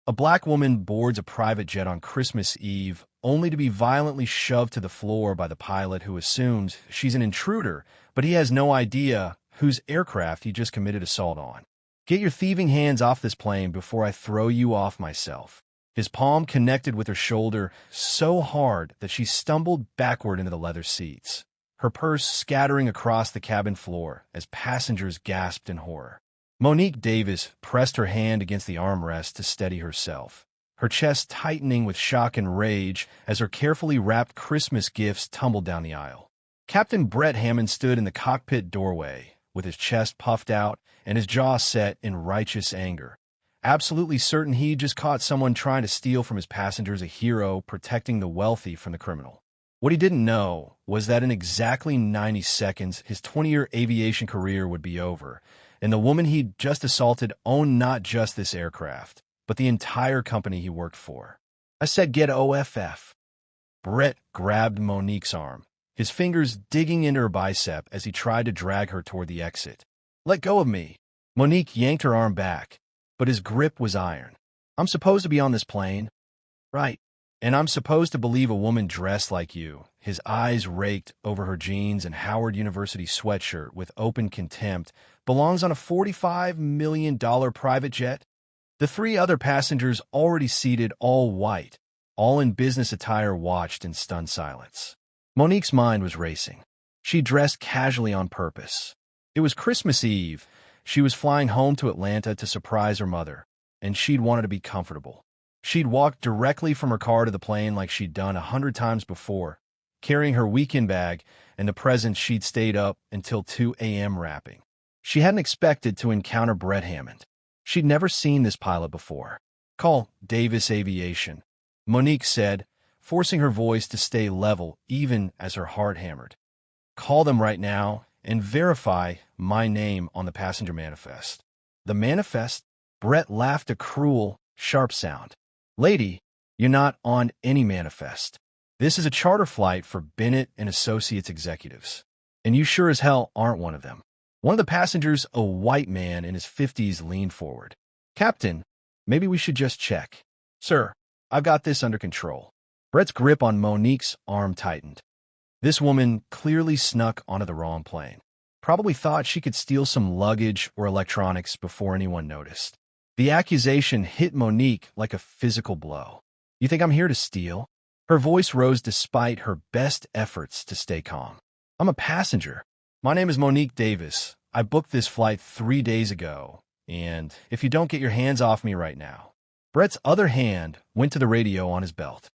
A black woman boards a private jet on Christmas Eve, only to be violently shoved to the floor by the pilot who assumes she's an intruder, but he has no idea whose aircraft he just committed assault on. Get your thieving hands off this plane before I throw you off myself. His palm connected with her shoulder so hard that she stumbled backward into the leather seats, her purse scattering across the cabin floor as passengers gasped in horror. Monique Davis pressed her hand against the armrest to steady herself, her chest tightening with shock and rage as her carefully wrapped Christmas gifts tumbled down the aisle. Captain Brett Hammond stood in the cockpit doorway, with his chest puffed out and his jaw set in righteous anger, absolutely certain he just caught someone trying to steal from his passengers, a hero protecting the wealthy from the criminal. What he didn't know was that in exactly 90 seconds, his 20-year aviation career would be over, and the woman he'd just assaulted owned not just this aircraft, but the entire company he worked for. I said get OFF. Brett grabbed Monique's arm, his fingers digging into her bicep as he tried to drag her toward the exit. Let go of me. Monique yanked her arm back, but his grip was iron. I'm supposed to be on this plane. Right. And I'm supposed to believe a woman dressed like you, his eyes raked over her jeans and Howard University sweatshirt with open contempt, belongs on a $45 million private jet? The three other passengers already seated, all white, all in business attire, watched in stunned silence. Monique's mind was racing. She dressed casually on purpose. It was Christmas Eve. She was flying home to Atlanta to surprise her mother, and she'd wanted to be comfortable. She'd walked directly from her car to the plane like she'd done 100 times before, carrying her weekend bag and the presents she'd stayed up until 2 a.m. wrapping. She hadn't expected to encounter Brett Hammond. She'd never seen this pilot before. Call Davis Aviation, Monique said, forcing her voice to stay level even as her heart hammered. Call them right now and verify my name on the passenger manifest. The manifest? Brett laughed, a cruel, sharp sound. Lady, you're not on any manifest. This is a charter flight for Bennett and Associates executives, and you sure as hell aren't one of them. One of the passengers, a white man in his 50s, leaned forward. Captain, maybe we should just check. Sir, I've got this under control. Brett's grip on Monique's arm tightened. This woman clearly snuck onto the wrong plane. Probably thought she could steal some luggage or electronics before anyone noticed. The accusation hit Monique like a physical blow. You think I'm here to steal? Her voice rose despite her best efforts to stay calm. I'm a passenger. My name is Monique Davis. I booked this flight 3 days ago, and if you don't get your hands off me right now. Brett's other hand went to the radio on his belt.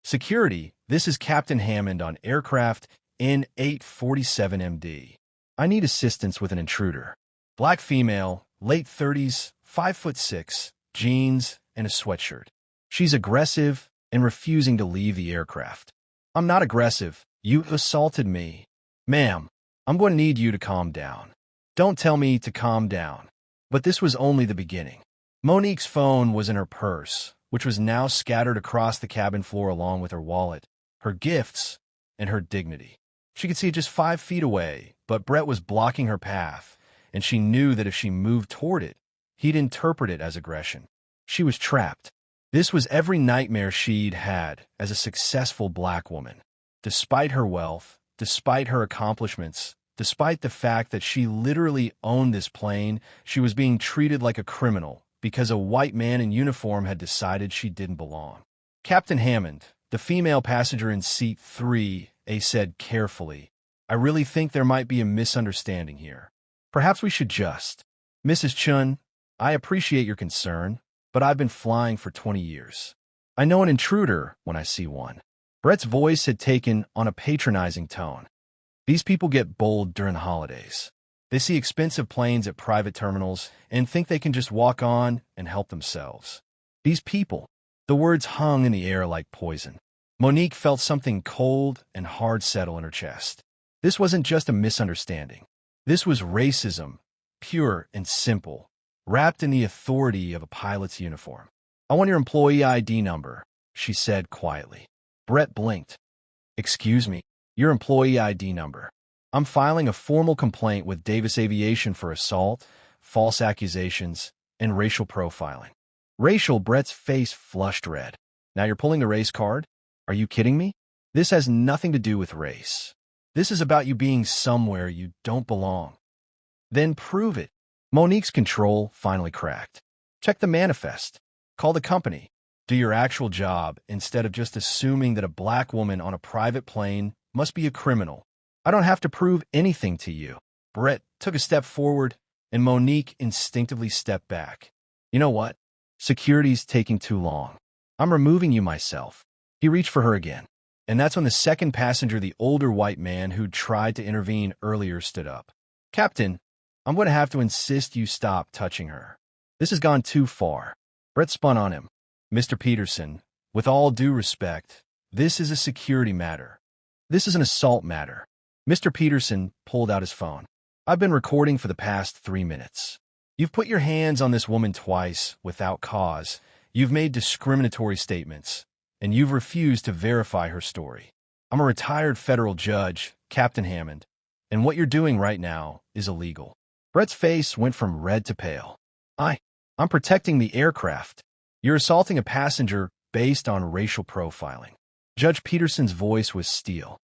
Security, this is Captain Hammond on aircraft N847MD. I need assistance with an intruder. Black female, late 30s, 5'6", jeans, and a sweatshirt. She's aggressive and refusing to leave the aircraft. I'm not aggressive. You assaulted me. Ma'am, I'm going to need you to calm down. Don't tell me to calm down. But this was only the beginning. Monique's phone was in her purse, which was now scattered across the cabin floor along with her wallet, her gifts, and her dignity. She could see it just 5 feet away, but Brett was blocking her path, and she knew that if she moved toward it, he'd interpret it as aggression. She was trapped. This was every nightmare she'd had as a successful black woman. Despite her wealth, despite her accomplishments, despite the fact that she literally owned this plane, she was being treated like a criminal because a white man in uniform had decided she didn't belong. Captain Hammond, the female passenger in seat 3A, said carefully, I really think there might be a misunderstanding here. Perhaps we should just. Mrs. Chun, I appreciate your concern, but I've been flying for 20 years. I know an intruder when I see one. Brett's voice had taken on a patronizing tone. These people get bold during the holidays. They see expensive planes at private terminals and think they can just walk on and help themselves. These people, the words hung in the air like poison. Monique felt something cold and hard settle in her chest. This wasn't just a misunderstanding. This was racism, pure and simple, wrapped in the authority of a pilot's uniform. I want your employee ID number, she said quietly. Brett blinked. Excuse me, your employee ID number. I'm filing a formal complaint with Davis Aviation for assault, false accusations, and racial profiling. Racial, Brett's face flushed red. Now you're pulling the race card? Are you kidding me? This has nothing to do with race. This is about you being somewhere you don't belong. Then prove it. Monique's control finally cracked. Check the manifest. Call the company. Do your actual job instead of just assuming that a black woman on a private plane must be a criminal. I don't have to prove anything to you. Brett took a step forward, and Monique instinctively stepped back. You know what? Security's taking too long. I'm removing you myself. He reached for her again. And that's when the second passenger, the older white man who'd tried to intervene earlier, stood up. Captain, I'm going to have to insist you stop touching her. This has gone too far. Brett spun on him. Mr. Peterson, with all due respect, this is a security matter. This is an assault matter. Mr. Peterson pulled out his phone. I've been recording for the past 3 minutes. You've put your hands on this woman twice without cause. You've made discriminatory statements, and you've refused to verify her story. I'm a retired federal judge, Captain Hammond, and what you're doing right now is illegal. Brett's face went from red to pale. I'm protecting the aircraft. You're assaulting a passenger based on racial profiling. Judge Peterson's voice was steel.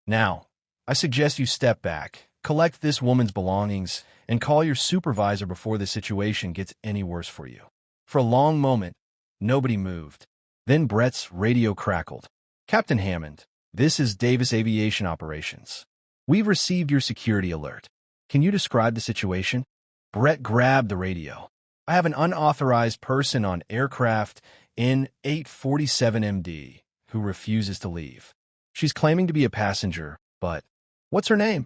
Now, I suggest you step back, collect this woman's belongings, and call your supervisor before the situation gets any worse for you. For a long moment, nobody moved. Then Brett's radio crackled. Captain Hammond, this is Davis Aviation Operations. We've received your security alert. Can you describe the situation? Brett grabbed the radio. I have an unauthorized person on aircraft N847MD who refuses to leave. She's claiming to be a passenger, but what's her name?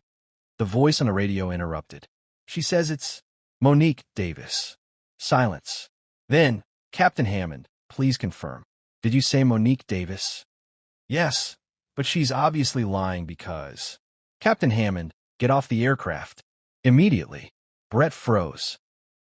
The voice on the radio interrupted. She says it's Monique Davis. Silence. Then, Captain Hammond, please confirm. Did you say Monique Davis? Yes, but she's obviously lying because... Captain Hammond, get off the aircraft. Immediately. Brett froze.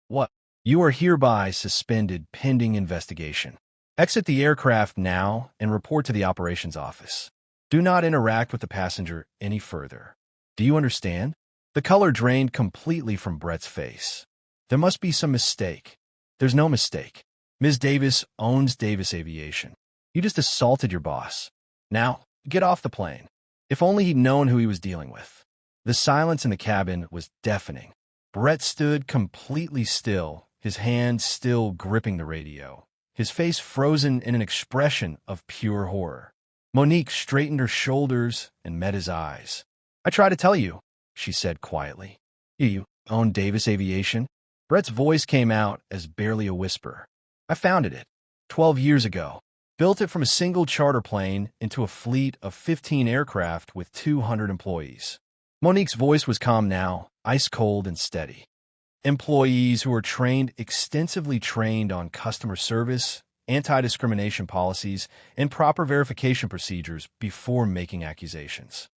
What? You are hereby suspended pending investigation. Exit the aircraft now and report to the operations office. Do not interact with the passenger any further. Do you understand? The color drained completely from Brett's face. There must be some mistake. There's no mistake. Ms. Davis owns Davis Aviation. You just assaulted your boss. Now, get off the plane. If only he'd known who he was dealing with. The silence in the cabin was deafening. Brett stood completely still, his hand still gripping the radio, his face frozen in an expression of pure horror. Monique straightened her shoulders and met his eyes. I try to tell you, she said quietly. You own Davis Aviation? Brett's voice came out as barely a whisper. I founded it 12 years ago. Built it from a single charter plane into a fleet of 15 aircraft with 200 employees. Monique's voice was calm now, ice cold and steady. Employees who are extensively trained on customer service, anti-discrimination policies, and proper verification procedures before making accusations.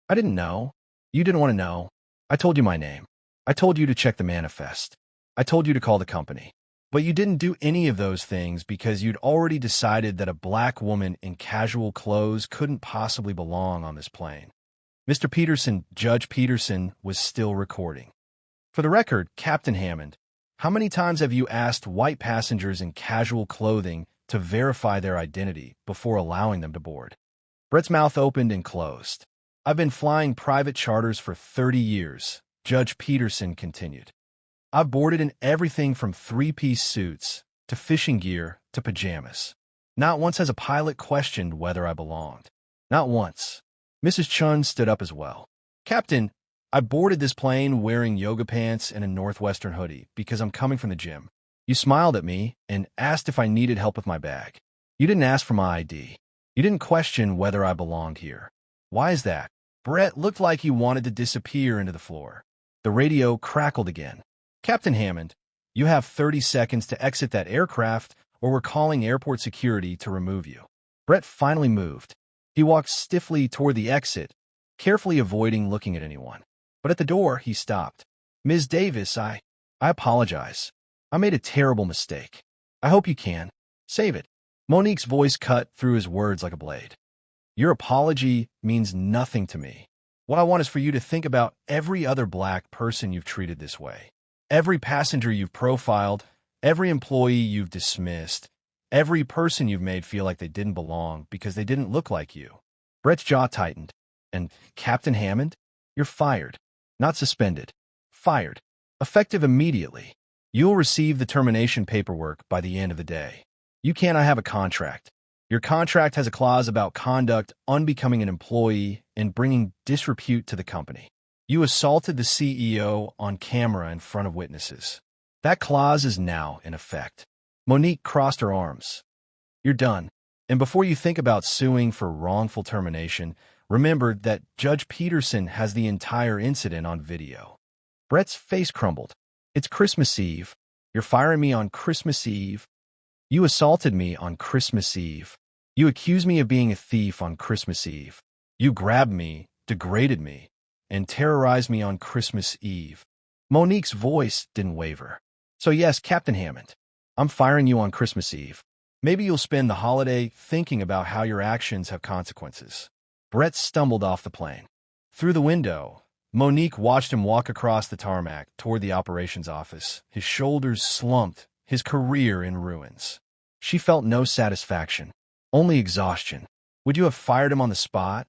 I didn't know. You didn't want to know. I told you my name. I told you to check the manifest. I told you to call the company. But you didn't do any of those things because you'd already decided that a black woman in casual clothes couldn't possibly belong on this plane. Mr. Peterson, Judge Peterson, was still recording. For the record, Captain Hammond, how many times have you asked white passengers in casual clothing to verify their identity before allowing them to board? Brett's mouth opened and closed. I've been flying private charters for 30 years, Judge Peterson continued. I've boarded in everything from three-piece suits to fishing gear to pajamas. Not once has a pilot questioned whether I belonged. Not once. Mrs. Chun stood up as well. Captain, I boarded this plane wearing yoga pants and a Northwestern hoodie because I'm coming from the gym. You smiled at me and asked if I needed help with my bag. You didn't ask for my ID. You didn't question whether I belonged here. Why is that? Brett looked like he wanted to disappear into the floor. The radio crackled again. Captain Hammond, you have 30 seconds to exit that aircraft or we're calling airport security to remove you. Brett finally moved. He walked stiffly toward the exit, carefully avoiding looking at anyone. But at the door, he stopped. Ms. Davis, I apologize. I made a terrible mistake. I hope you can. Save it. Monique's voice cut through his words like a blade. Your apology means nothing to me. What I want is for you to think about every other black person you've treated this way. Every passenger you've profiled, Every employee you've dismissed, every person you've made feel like they didn't belong because they didn't look like you. Brett's jaw tightened. And Captain Hammond? You're fired. Not suspended. Fired. Effective immediately. You'll receive the termination paperwork by the end of the day. You cannot have a contract. Your contract has a clause about conduct unbecoming an employee and bringing disrepute to the company. You assaulted the CEO on camera in front of witnesses. That clause is now in effect. Monique crossed her arms. You're done. And before you think about suing for wrongful termination, remember that Judge Peterson has the entire incident on video. Brett's face crumbled. It's Christmas Eve. You're firing me on Christmas Eve. You assaulted me on Christmas Eve. You accused me of being a thief on Christmas Eve. You grabbed me, degraded me, and terrorized me on Christmas Eve. Monique's voice didn't waver. So yes, Captain Hammond, I'm firing you on Christmas Eve. Maybe you'll spend the holiday thinking about how your actions have consequences. Brett stumbled off the plane. Through the window, Monique watched him walk across the tarmac toward the operations office, his shoulders slumped, his career in ruins. She felt no satisfaction, only exhaustion. Would you have fired him on the spot?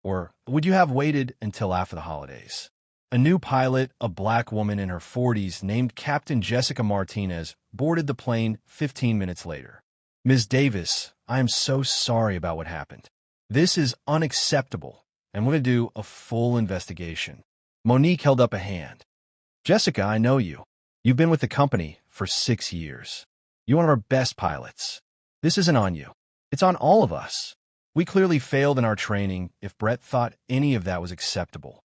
Or would you have waited until after the holidays? A new pilot, a black woman in her 40s named Captain Jessica Martinez, boarded the plane 15 minutes later. Ms. Davis, I am so sorry about what happened. This is unacceptable, and we're going to do a full investigation. Monique held up a hand. Jessica, I know you. You've been with the company for 6 years. You're one of our best pilots. This isn't on you. It's on all of us. We clearly failed in our training if Brett thought any of that was acceptable.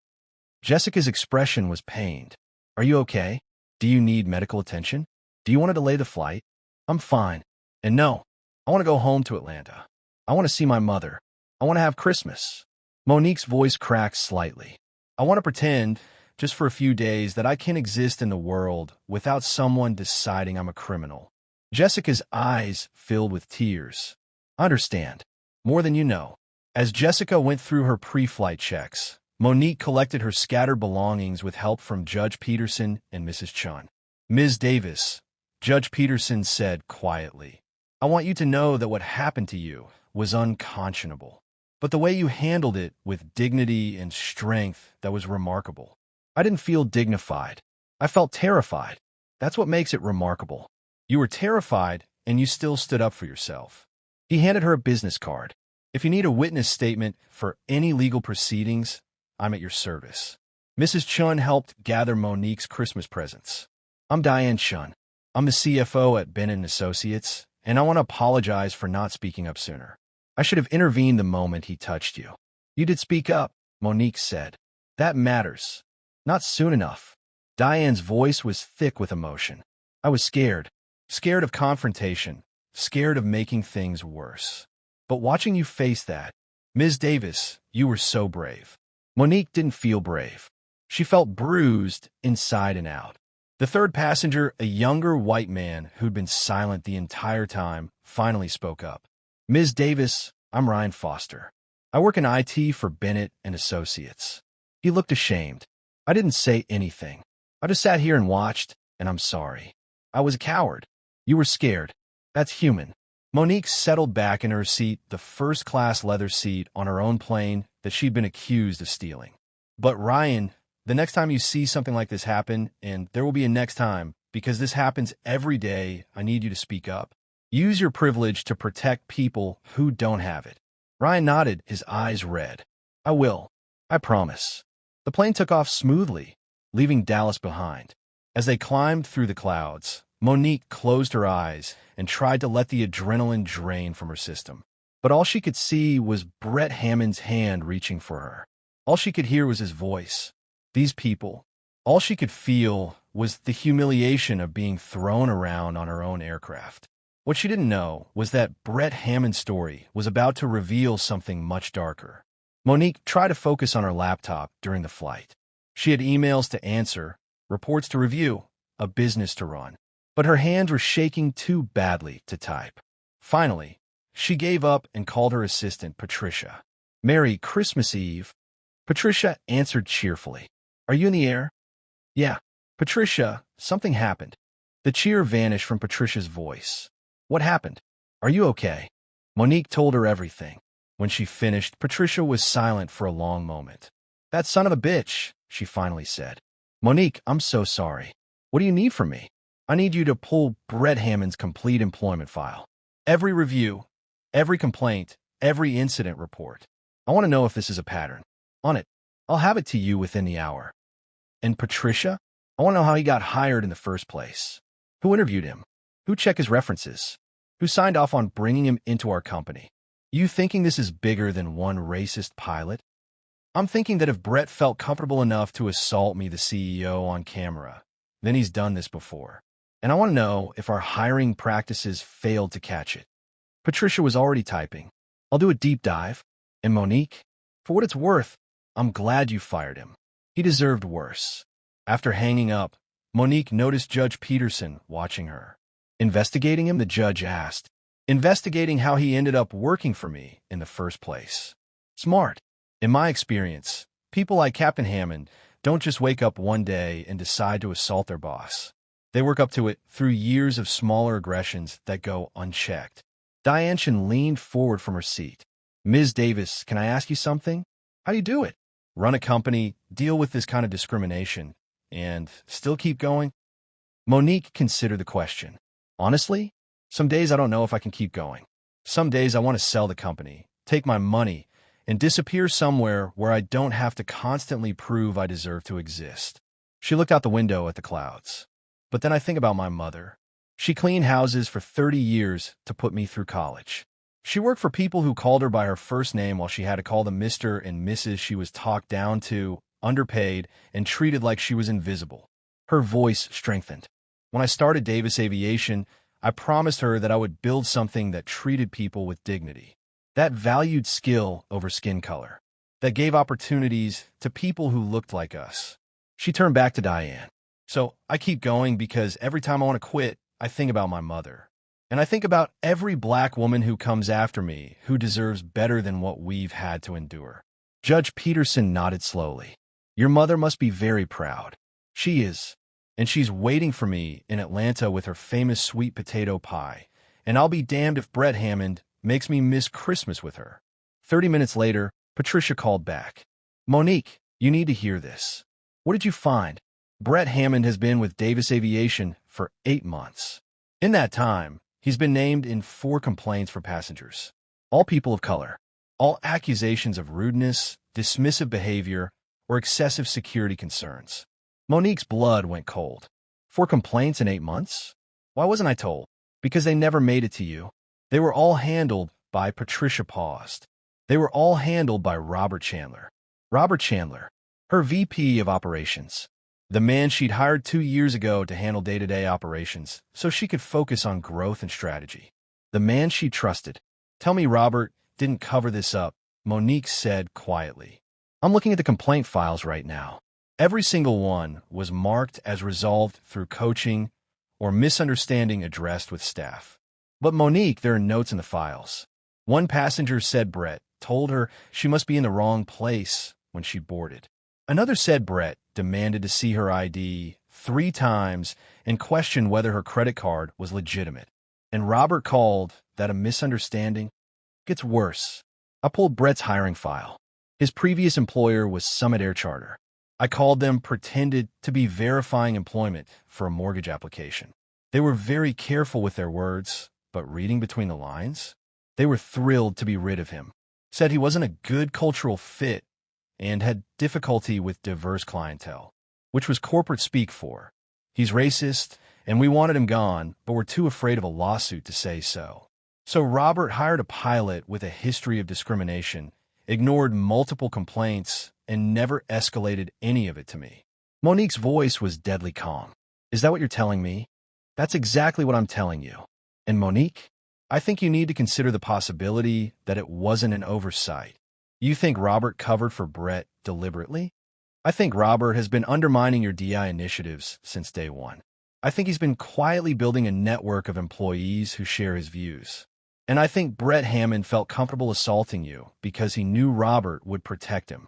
Jessica's expression was pained. Are you okay? Do you need medical attention? Do you want to delay the flight? I'm fine. And no, I want to go home to Atlanta. I want to see my mother. I want to have Christmas. Monique's voice cracked slightly. I want to pretend, just for a few days, that I can exist in the world without someone deciding I'm a criminal. Jessica's eyes filled with tears. I understand. More than you know. As Jessica went through her pre-flight checks, Monique collected her scattered belongings with help from Judge Peterson and Mrs. Chun. Ms. Davis, Judge Peterson said quietly, I want you to know that what happened to you was unconscionable. But the way you handled it with dignity and strength, that was remarkable. I didn't feel dignified. I felt terrified. That's what makes it remarkable. You were terrified, and you still stood up for yourself. He handed her a business card. If you need a witness statement for any legal proceedings, I'm at your service. Mrs. Chun helped gather Monique's Christmas presents. I'm Diane Chun. I'm the CFO at Bennett & Associates, and I want to apologize for not speaking up sooner. I should have intervened the moment he touched you. You did speak up, Monique said. That matters. Not soon enough. Diane's voice was thick with emotion. I was scared. Scared of confrontation. Scared of making things worse. But watching you face that, Ms. Davis, you were so brave. Monique didn't feel brave. She felt bruised inside and out. The third passenger, a younger white man who'd been silent the entire time, finally spoke up. Ms. Davis, I'm Ryan Foster. I work in IT for Bennett & Associates. He looked ashamed. I didn't say anything. I just sat here and watched, and I'm sorry. I was a coward. You were scared. That's human. Monique settled back in her seat, the first-class leather seat on her own plane that she'd been accused of stealing. But Ryan, the next time you see something like this happen, and there will be a next time, because this happens every day, I need you to speak up. Use your privilege to protect people who don't have it. Ryan nodded, his eyes red. I will. I promise. The plane took off smoothly, leaving Dallas behind. As they climbed through the clouds, Monique closed her eyes and tried to let the adrenaline drain from her system. But all she could see was Brett Hammond's hand reaching for her. All she could hear was his voice. These people. All she could feel was the humiliation of being thrown around on her own aircraft. What she didn't know was that Brett Hammond's story was about to reveal something much darker. Monique tried to focus on her laptop during the flight. She had emails to answer, reports to review, a business to run. But her hands were shaking too badly to type. Finally, she gave up and called her assistant, Patricia. Merry Christmas Eve. Patricia answered cheerfully. Are you in the air? Yeah. Patricia, something happened. The cheer vanished from Patricia's voice. What happened? Are you okay? Monique told her everything. When she finished, Patricia was silent for a long moment. That son of a bitch, she finally said. Monique, I'm so sorry. What do you need from me? I need you to pull Brett Hammond's complete employment file. Every review, every complaint, every incident report. I want to know if this is a pattern. On it. I'll have it to you within the hour. And Patricia? I want to know how he got hired in the first place. Who interviewed him? Who checked his references? Who signed off on bringing him into our company? You thinking this is bigger than one racist pilot? I'm thinking that if Brett felt comfortable enough to assault me, the CEO, on camera, then he's done this before. And I want to know if our hiring practices failed to catch it. Patricia was already typing. I'll do a deep dive. And Monique, for what it's worth, I'm glad you fired him. He deserved worse. After hanging up, Monique noticed Judge Peterson watching her. Investigating him, the judge asked. Investigating how he ended up working for me in the first place. Smart. In my experience, people like Captain Hammond don't just wake up one day and decide to assault their boss. They work up to it through years of smaller aggressions that go unchecked. Diane Shin leaned forward from her seat. Ms. Davis, can I ask you something? How do you do it? Run a company, deal with this kind of discrimination, and still keep going? Monique considered the question. Honestly, some days I don't know if I can keep going. Some days I want to sell the company, take my money, and disappear somewhere where I don't have to constantly prove I deserve to exist. She looked out the window at the clouds. But then I think about my mother. She cleaned houses for 30 years to put me through college. She worked for people who called her by her first name while she had to call them Mr. and Mrs. She was talked down to, underpaid, and treated like she was invisible. Her voice strengthened. When I started Davis Aviation, I promised her that I would build something that treated people with dignity, that valued skill over skin color, that gave opportunities to people who looked like us. She turned back to Diane. So I keep going because every time I want to quit, I think about my mother. And I think about every black woman who comes after me who deserves better than what we've had to endure. Judge Peterson nodded slowly. Your mother must be very proud. She is. And she's waiting for me in Atlanta with her famous sweet potato pie. And I'll be damned if Brett Hammond makes me miss Christmas with her. 30 minutes later, Patricia called back. Monique, you need to hear this. What did you find? Brett Hammond has been with Davis Aviation for 8 months. In that time, he's been named in 4 complaints for passengers. All people of color. All accusations of rudeness, dismissive behavior, or excessive security concerns. Monique's blood went cold. 4 complaints in 8 months? Why wasn't I told? Because they never made it to you. They were all handled by Patricia paused. They were all handled by Robert Chandler. Robert Chandler, her VP of operations. The man she'd hired 2 years ago to handle day-to-day operations so she could focus on growth and strategy. The man she trusted. Tell me Robert didn't cover this up, Monique said quietly. I'm looking at the complaint files right now. Every single one was marked as resolved through coaching or misunderstanding addressed with staff. But Monique, there are notes in the files. One passenger said Brett told her she must be in the wrong place when she boarded. Another said Brett demanded to see her ID 3 times and questioned whether her credit card was legitimate. And Robert called that a misunderstanding. Gets worse. I pulled Brett's hiring file. His previous employer was Summit Air Charter. I called them, pretended to be verifying employment for a mortgage application. They were very careful with their words, but reading between the lines, they were thrilled to be rid of him. Said he wasn't a good cultural fit and had difficulty with diverse clientele, which was corporate speak for. He's racist, and we wanted him gone, but we're too afraid of a lawsuit to say so. So Robert hired a pilot with a history of discrimination, ignored multiple complaints, and never escalated any of it to me. Monique's voice was deadly calm. Is that what you're telling me? That's exactly what I'm telling you. And Monique, I think you need to consider the possibility that it wasn't an oversight. You think Robert covered for Brett deliberately? I think Robert has been undermining your DI initiatives since day one. I think he's been quietly building a network of employees who share his views. And I think Brett Hammond felt comfortable assaulting you because he knew Robert would protect him.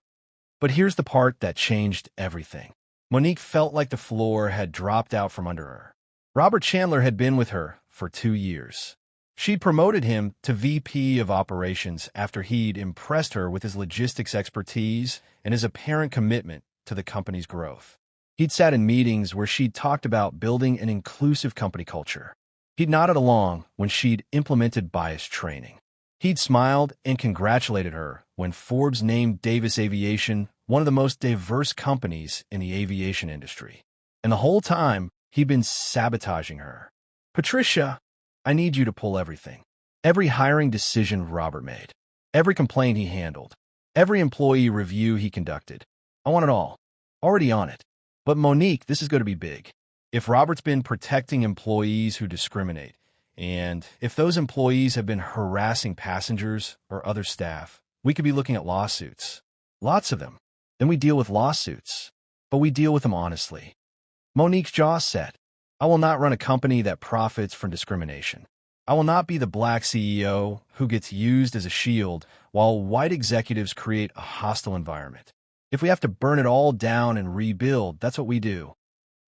But here's the part that changed everything. Monique felt like the floor had dropped out from under her. Robert Chandler had been with her for 2 years. She'd promoted him to VP of Operations after he'd impressed her with his logistics expertise and his apparent commitment to the company's growth. He'd sat in meetings where she'd talked about building an inclusive company culture. He'd nodded along when she'd implemented bias training. He'd smiled and congratulated her when Forbes named Davis Aviation one of the most diverse companies in the aviation industry. And the whole time, he'd been sabotaging her. "Patricia, I need you to pull everything. Every hiring decision Robert made, every complaint he handled, every employee review he conducted. I want it all. Already on it. But Monique, this is going to be big. If Robert's been protecting employees who discriminate, and if those employees have been harassing passengers or other staff, we could be looking at lawsuits. Lots of them. Then we deal with lawsuits. But we deal with them honestly." Monique's jaw set. "I will not run a company that profits from discrimination. I will not be the black CEO who gets used as a shield while white executives create a hostile environment. If we have to burn it all down and rebuild, that's what we do.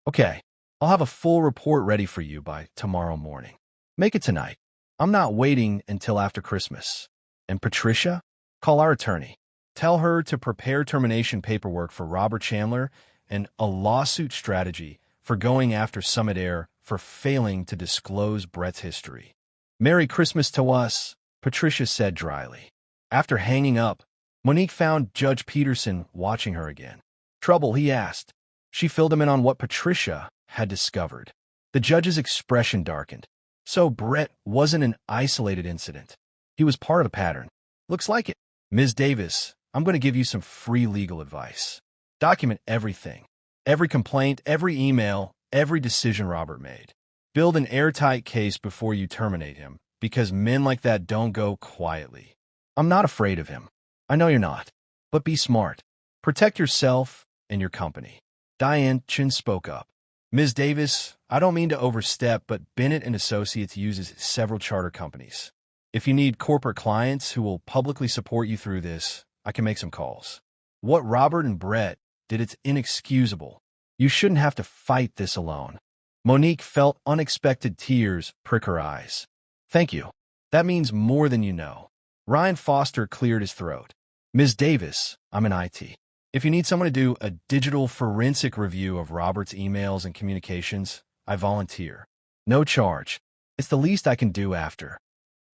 Okay, I'll have a full report ready for you by tomorrow morning. Make it tonight. I'm not waiting until after Christmas. And Patricia, call our attorney. Tell her to prepare termination paperwork for Robert Chandler and a lawsuit strategy for going after Summit Air for failing to disclose Brett's history." "Merry Christmas to us," Patricia said dryly. After hanging up, Monique found Judge Peterson watching her again. "Trouble?" he asked. She filled him in on what Patricia had discovered. The judge's expression darkened. So Brett wasn't an isolated incident. He was part of a pattern. "Looks like it. Ms. Davis, I'm going to give you some free legal advice. Document everything. Every complaint, every email, every decision Robert made. Build an airtight case before you terminate him, because men like that don't go quietly. I'm not afraid of him. I know you're not. But be smart. Protect yourself and your company." Diane Chin spoke up. "Ms. Davis, I don't mean to overstep, but Bennett and Associates uses several charter companies. If you need corporate clients who will publicly support you through this, I can make some calls. What Robert and Brett did, it's inexcusable. You shouldn't have to fight this alone." Monique felt unexpected tears prick her eyes. "Thank you. That means more than you know." Ryan Foster cleared his throat. "Ms. Davis, I'm in IT. If you need someone to do a digital forensic review of Robert's emails and communications, I volunteer. No charge. It's the least I can do after."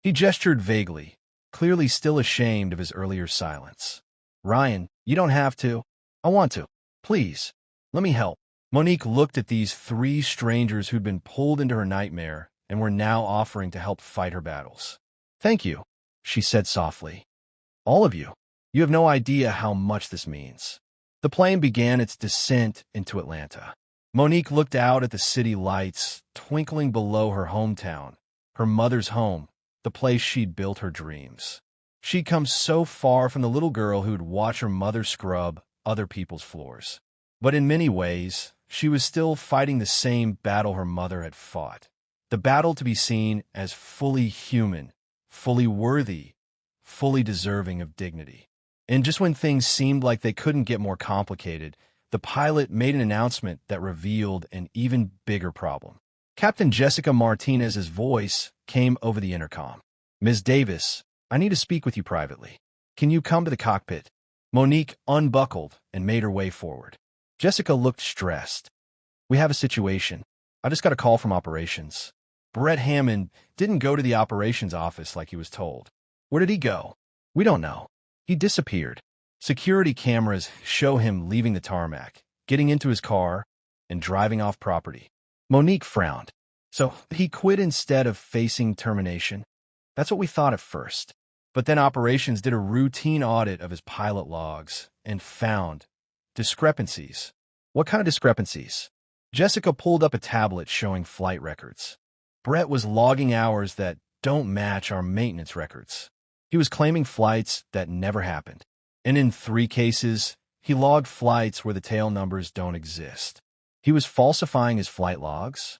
He gestured vaguely, clearly still ashamed of his earlier silence. "Ryan, you don't have to. I want to. Please, let me help." Monique looked at these 3 strangers who'd been pulled into her nightmare and were now offering to help fight her battles. "Thank you," she said softly. "All of you. You have no idea how much this means." The plane began its descent into Atlanta. Monique looked out at the city lights twinkling below her hometown, her mother's home, the place she'd built her dreams. She'd come so far from the little girl who'd watch her mother scrub other people's floors. But in many ways, she was still fighting the same battle her mother had fought. The battle to be seen as fully human, fully worthy, fully deserving of dignity. And just when things seemed like they couldn't get more complicated, the pilot made an announcement that revealed an even bigger problem. Captain Jessica Martinez's voice came over the intercom. "Ms. Davis, I need to speak with you privately. Can you come to the cockpit?" Monique unbuckled and made her way forward. Jessica looked stressed. "We have a situation. I just got a call from operations. Brett Hammond didn't go to the operations office like he was told. Where did he go? We don't know. He disappeared. Security cameras show him leaving the tarmac, getting into his car, and driving off property." Monique frowned. "So he quit instead of facing termination?" "That's what we thought at first. But then operations did a routine audit of his pilot logs and found discrepancies." "What kind of discrepancies?" Jessica pulled up a tablet showing flight records. "Brett was logging hours that don't match our maintenance records. He was claiming flights that never happened. And in 3 cases, he logged flights where the tail numbers don't exist. He was falsifying his flight logs.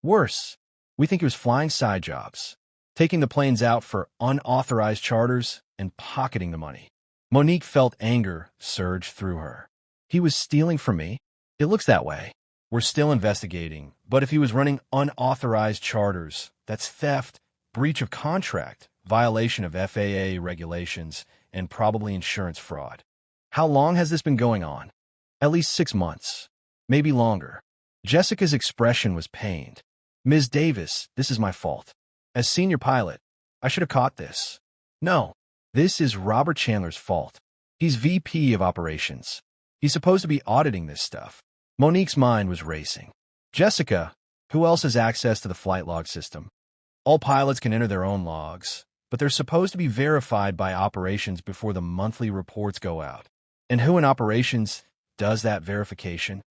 Worse, we think he was flying side jobs, taking the planes out for unauthorized charters and pocketing the money." Monique felt anger surge through her. "He was stealing from me? It looks that way. We're still investigating, But if he was running unauthorized charters, that's theft, breach of contract, violation of FAA regulations, and probably insurance fraud. How long has this been going on? At least 6 months. Maybe longer. Jessica's expression was pained. Ms. Davis, this is my fault. As senior pilot, I should have caught this. No, this is Robert Chandler's fault. He's VP of operations. He's supposed to be auditing this stuff. Monique's mind was racing. Jessica, who else has access to the flight log system? All pilots can enter their own logs, but they're supposed to be verified by operations before the monthly reports go out. And who in operations does that verification?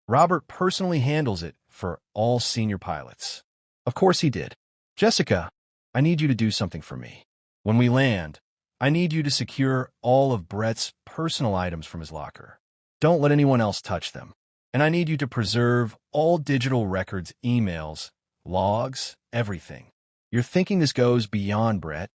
Robert personally handles it for all senior pilots. Of course he did. Jessica, I need you to do something for me. When we land, I need you to secure all of Brett's personal items from his locker. Don't let anyone else touch them. And I need you to preserve all digital records, emails, logs, everything. You're thinking this goes beyond Brett?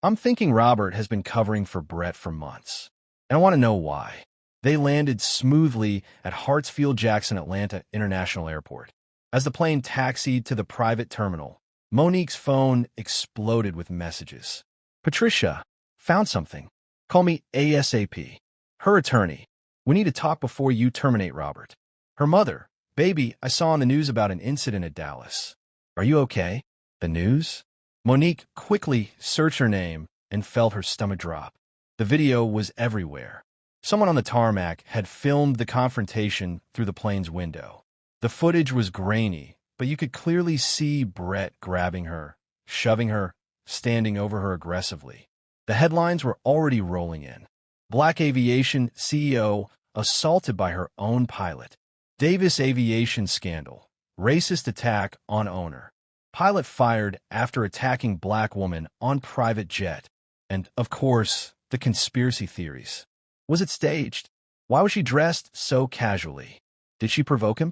I'm thinking Robert has been covering for Brett for months. And I want to know why. They landed smoothly at Hartsfield-Jackson Atlanta International Airport. As the plane taxied to the private terminal, Monique's phone exploded with messages. Patricia, found something. Call me ASAP. Her attorney. We need to talk before you terminate Robert. Her mother. Baby, I saw on the news about an incident at Dallas. Are you okay? The news? Monique quickly searched her name and felt her stomach drop. The video was everywhere. Someone on the tarmac had filmed the confrontation through the plane's window. The footage was grainy, but you could clearly see Brett grabbing her, shoving her, standing over her aggressively. The headlines were already rolling in. Black Aviation CEO assaulted by her own pilot. Davis Aviation scandal. Racist attack on owner. Pilot fired after attacking black woman on private jet. And, of course, the conspiracy theories. Was it staged? Why was she dressed so casually? Did she provoke him?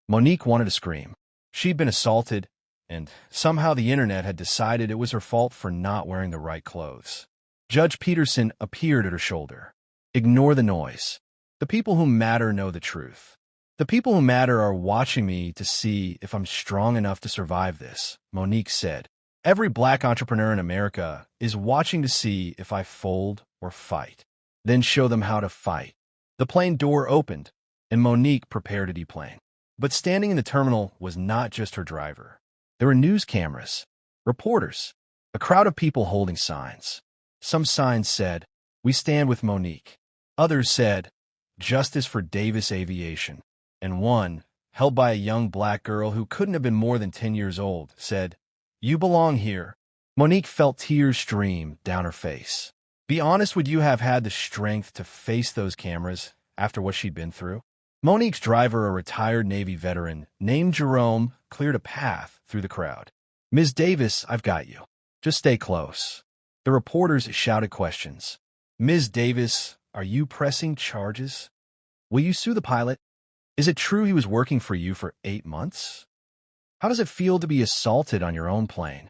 Monique wanted to scream. She'd been assaulted, and somehow the internet had decided it was her fault for not wearing the right clothes. Judge Peterson appeared at her shoulder. Ignore the noise. The people who matter know the truth. The people who matter are watching me to see if I'm strong enough to survive this, Monique said. Every black entrepreneur in America is watching to see if I fold or fight. Then show them how to fight. The plane door opened, and Monique prepared to deplane. But standing in the terminal was not just her driver. There were news cameras, reporters, a crowd of people holding signs. Some signs said, "We stand with Monique." Others said, "Justice for Davis Aviation." And one, held by a young black girl who couldn't have been more than 10 years old, said, "You belong here." Monique felt tears stream down her face. Be honest, would you have had the strength to face those cameras after what she'd been through? Monique's driver, a retired Navy veteran named Jerome, cleared a path through the crowd. "Ms. Davis, I've got you. Just stay close." The reporters shouted questions. "Ms. Davis, are you pressing charges? Will you sue the pilot? Is it true he was working for you for 8 months? How does it feel to be assaulted on your own plane?"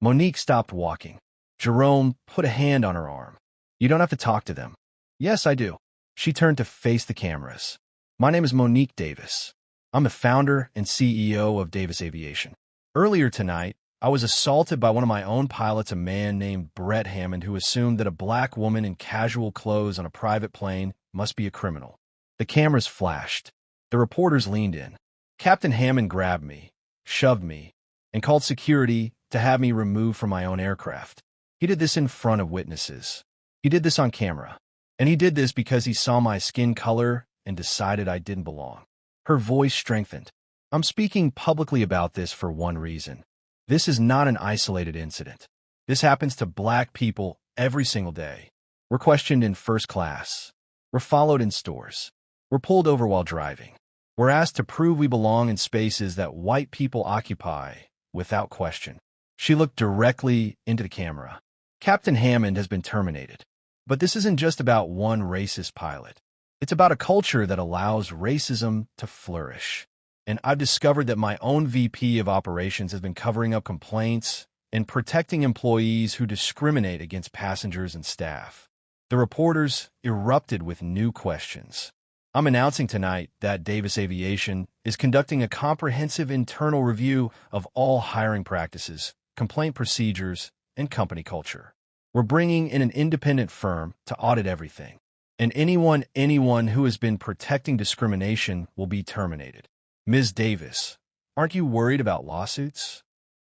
Monique stopped walking. Jerome put a hand on her arm. "You don't have to talk to them." "Yes, I do." She turned to face the cameras. "My name is Monique Davis. I'm the founder and CEO of Davis Aviation. Earlier tonight, I was assaulted by one of my own pilots, a man named Brett Hammond, who assumed that a black woman in casual clothes on a private plane must be a criminal." The cameras flashed. The reporters leaned in. "Captain Hammond grabbed me, shoved me, and called security to have me removed from my own aircraft. He did this in front of witnesses. He did this on camera. And he did this because he saw my skin color and decided I didn't belong." Her voice strengthened. "I'm speaking publicly about this for one reason. This is not an isolated incident. This happens to black people every single day. We're questioned in first class. We're followed in stores. We're pulled over while driving. We're asked to prove we belong in spaces that white people occupy without question." She looked directly into the camera. "Captain Hammond has been terminated. But this isn't just about one racist pilot. It's about a culture that allows racism to flourish. And I've discovered that my own VP of operations has been covering up complaints and protecting employees who discriminate against passengers and staff." The reporters erupted with new questions. I'm announcing tonight that Davis Aviation is conducting a comprehensive internal review of all hiring practices, complaint procedures, and company culture. We're bringing in an independent firm to audit everything. And anyone who has been protecting discrimination will be terminated. Ms. Davis, aren't you worried about lawsuits?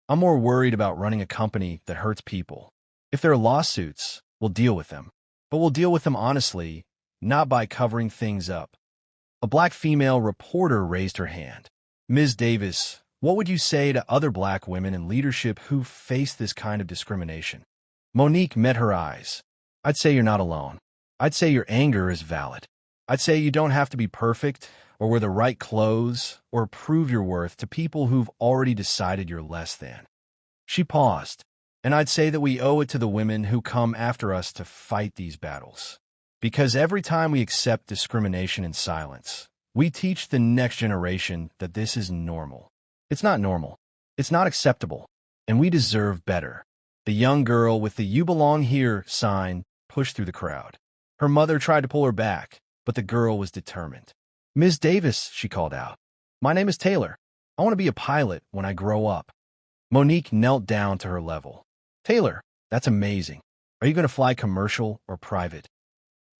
I'm more worried about running a company that hurts people. If there are lawsuits, we'll deal with them. But we'll deal with them honestly, not by covering things up. A black female reporter raised her hand. Ms. Davis, what would you say to other black women in leadership who face this kind of discrimination? Monique met her eyes. I'd say you're not alone. I'd say your anger is valid. I'd say you don't have to be perfect or wear the right clothes or prove your worth to people who've already decided you're less than. She paused, and I'd say that we owe it to the women who come after us to fight these battles. Because every time we accept discrimination in silence, we teach the next generation that this is normal. It's not normal. It's not acceptable. And we deserve better. The young girl with the "You Belong Here" sign pushed through the crowd. Her mother tried to pull her back, but the girl was determined. Ms. Davis, she called out, my name is Taylor. I want to be a pilot when I grow up. Monique knelt down to her level. Taylor, that's amazing. Are you going to fly commercial or private?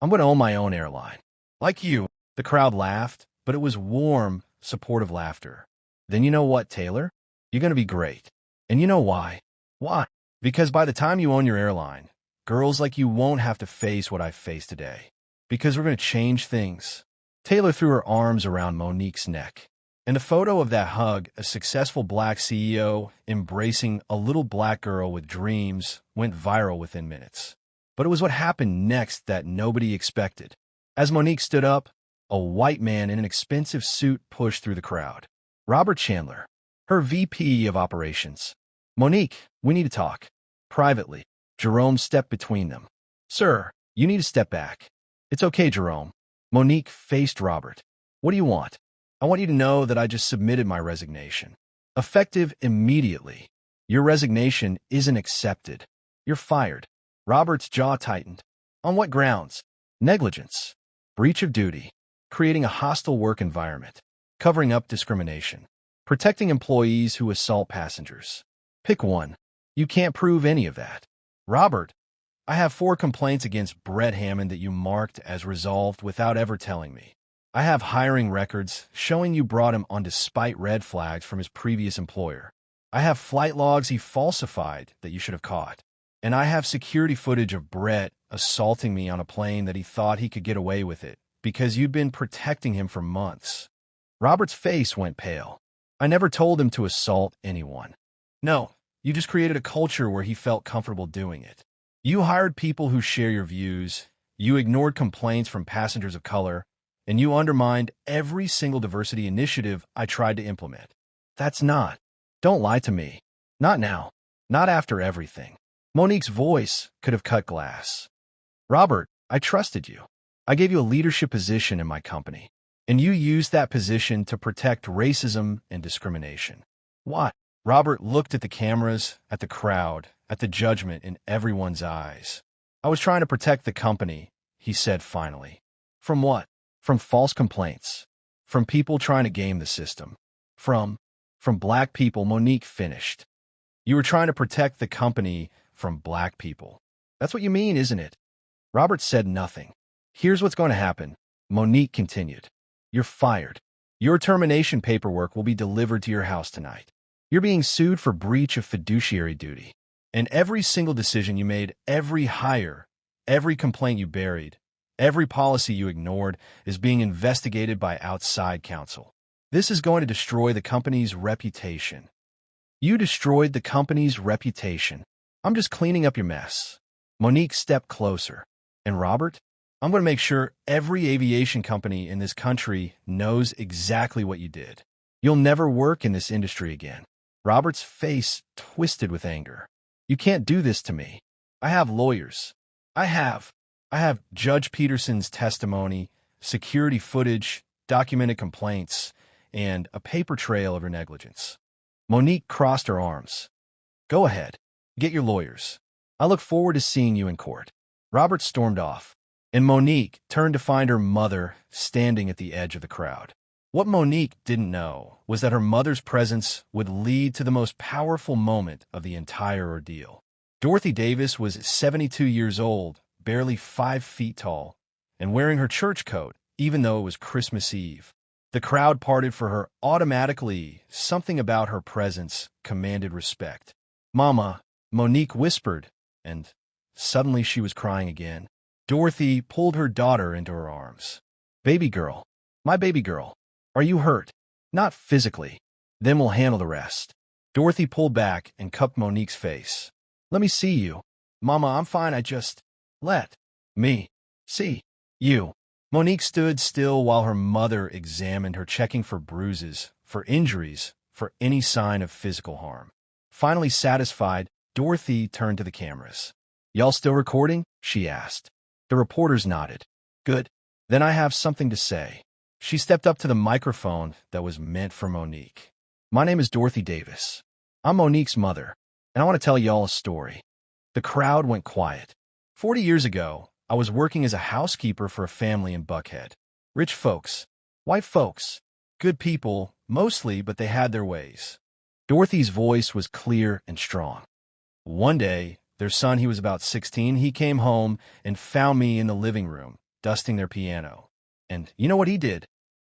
I'm going to own my own airline. Like you. The crowd laughed, but it was warm, supportive laughter. Then you know what, Taylor? You're going to be great. And you know why? Why? Because by the time you own your airline, girls like you won't have to face what I face today. Because we're going to change things. Taylor threw her arms around Monique's neck. And the photo of that hug, a successful black CEO embracing a little black girl with dreams, went viral within minutes. But it was what happened next that nobody expected. As Monique stood up, a white man in an expensive suit pushed through the crowd. Robert Chandler, her VP of operations. Monique, we need to talk. Privately. Jerome stepped between them. Sir, you need to step back. It's okay, Jerome. Monique faced Robert. What do you want? I want you to know that I just submitted my resignation. Effective immediately. Your resignation isn't accepted. You're fired. Robert's jaw tightened. On what grounds? Negligence. Breach of duty. Creating a hostile work environment. Covering up discrimination. Protecting employees who assault passengers. Pick one. You can't prove any of that. Robert, I have 4 complaints against Brett Hammond that you marked as resolved without ever telling me. I have hiring records showing you brought him on despite red flags from his previous employer. I have flight logs he falsified that you should have caught. And I have security footage of Brett assaulting me on a plane that he thought he could get away with it because you'd been protecting him for months. Robert's face went pale. I never told him to assault anyone. No, you just created a culture where he felt comfortable doing it. You hired people who share your views, you ignored complaints from passengers of color, and you undermined every single diversity initiative I tried to implement. That's not. Don't lie to me. Not now. Not after everything. Monique's voice could have cut glass. Robert, I trusted you. I gave you a leadership position in my company, and you used that position to protect racism and discrimination. What? Robert looked at the cameras, at the crowd, at the judgment in everyone's eyes. I was trying to protect the company, he said finally. From what? From false complaints. From people trying to game the system. From black people, Monique finished. You were trying to protect the company from black people. That's what you mean, isn't it? Robert said nothing. Here's what's going to happen, Monique continued. You're fired. Your termination paperwork will be delivered to your house tonight. You're being sued for breach of fiduciary duty. And every single decision you made, every hire, every complaint you buried, every policy you ignored is being investigated by outside counsel. This is going to destroy the company's reputation. You destroyed the company's reputation. I'm just cleaning up your mess. Monique stepped closer. And Robert, I'm going to make sure every aviation company in this country knows exactly what you did. You'll never work in this industry again. Robert's face twisted with anger. You can't do this to me. I have lawyers. I have Judge Peterson's testimony, security footage, documented complaints, and a paper trail of your negligence. Monique crossed her arms. Go ahead. Get your lawyers. I look forward to seeing you in court. Robert stormed off. and Monique turned to find her mother standing at the edge of the crowd. What Monique didn't know was that her mother's presence would lead to the most powerful moment of the entire ordeal. Dorothy Davis was 72 years old, barely 5 feet tall, and wearing her church coat, even though it was Christmas Eve. The crowd parted for her automatically. Something about her presence commanded respect. "Mama," Monique whispered, and suddenly she was crying again. Dorothy pulled her daughter into her arms. "Baby girl, my baby girl, are you hurt?" "Not physically. Then we'll handle the rest." Dorothy pulled back and cupped Monique's face. "Let me see you." "Mama, I'm fine. Let me see you." Monique stood still while her mother examined her, checking for bruises, for injuries, for any sign of physical harm. Finally satisfied, Dorothy turned to the cameras. "Y'all still recording?" she asked. The reporters nodded. "Good. Then I have something to say." She stepped up to the microphone that was meant for Monique. "My name is Dorothy Davis. I'm Monique's mother, and I want to tell y'all a story." The crowd went quiet. 40 years ago, I was working as a housekeeper for a family in Buckhead. Rich folks, white folks, good people, mostly, but they had their ways. Dorothy's voice was clear and strong. One day, their son, he was about 16, he came home and found me in the living room, dusting their piano. And you know what he did?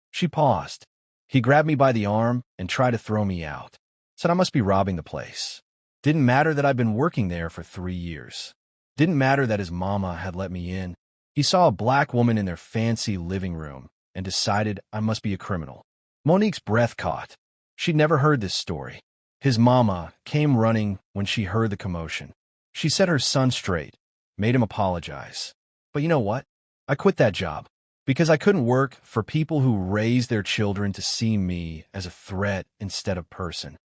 She paused. He grabbed me by the arm and tried to throw me out. Said I must be robbing the place. Didn't matter that I'd been working there for 3 years. Didn't matter that his mama had let me in. He saw a black woman in their fancy living room and decided I must be a criminal. Monique's breath caught. She'd never heard this story. His mama came running when she heard the commotion. She set her son straight, made him apologize. But you know what? I quit that job because I couldn't work for people who raised their children to see me as a threat instead of person.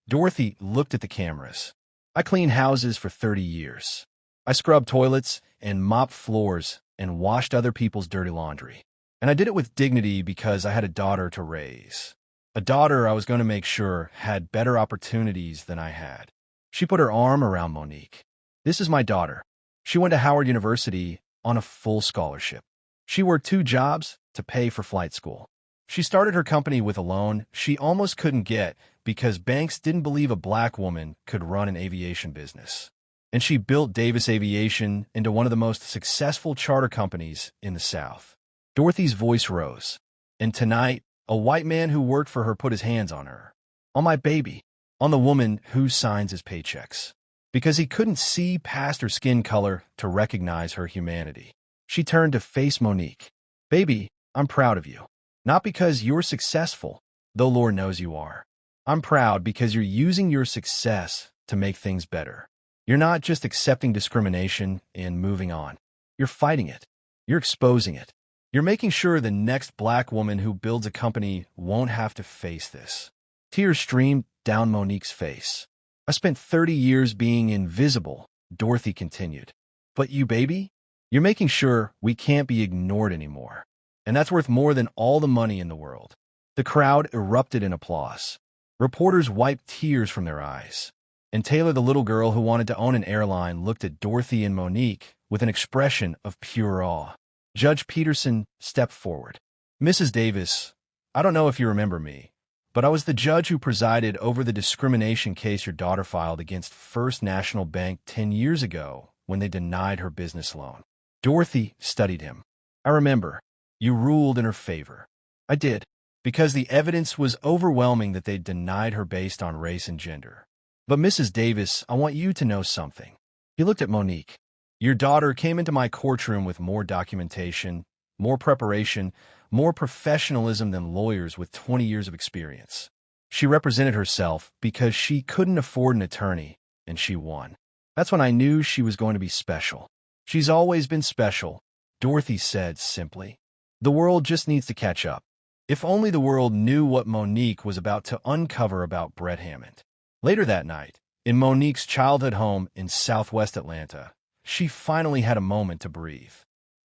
Dorothy looked at the cameras. I cleaned houses for 30 years. I scrubbed toilets and mopped floors and washed other people's dirty laundry. And I did it with dignity because I had a daughter to raise. A daughter I was going to make sure had better opportunities than I had. She put her arm around Monique. "This is my daughter. She went to Howard University on a full scholarship. She worked 2 jobs to pay for flight school. She started her company with a loan she almost couldn't get because banks didn't believe a black woman could run an aviation business. And she built Davis Aviation into one of the most successful charter companies in the South." Dorothy's voice rose. "And tonight, a white man who worked for her put his hands on her. On my baby. On the woman who signs his paychecks. Because he couldn't see past her skin color to recognize her humanity." She turned to face Monique. "Baby, I'm proud of you. Not because you're successful, though Lord knows you are. I'm proud because you're using your success to make things better. You're not just accepting discrimination and moving on. You're fighting it. You're exposing it. You're making sure the next black woman who builds a company won't have to face this." Tears streamed down Monique's face. "I spent 30 years being invisible," Dorothy continued. "But you, baby, you're making sure we can't be ignored anymore. And that's worth more than all the money in the world." The crowd erupted in applause. Reporters wiped tears from their eyes. And Taylor, the little girl who wanted to own an airline, looked at Dorothy and Monique with an expression of pure awe. Judge Peterson stepped forward. "Mrs. Davis, I don't know if you remember me, but I was the judge who presided over the discrimination case your daughter filed against First National Bank 10 years ago when they denied her business loan." Dorothy studied him. "I remember. You ruled in her favor." "I did, because the evidence was overwhelming that they denied her based on race and gender. But Mrs. Davis, I want you to know something." He looked at Monique. "Your daughter came into my courtroom with more documentation, more preparation, more professionalism than lawyers with 20 years of experience. She represented herself because she couldn't afford an attorney, and she won. That's when I knew she was going to be special." "She's always been special," Dorothy said simply. "The world just needs to catch up. If only the world knew what Monique was about to uncover about Brett Hammond." Later that night, in Monique's childhood home in southwest Atlanta, she finally had a moment to breathe.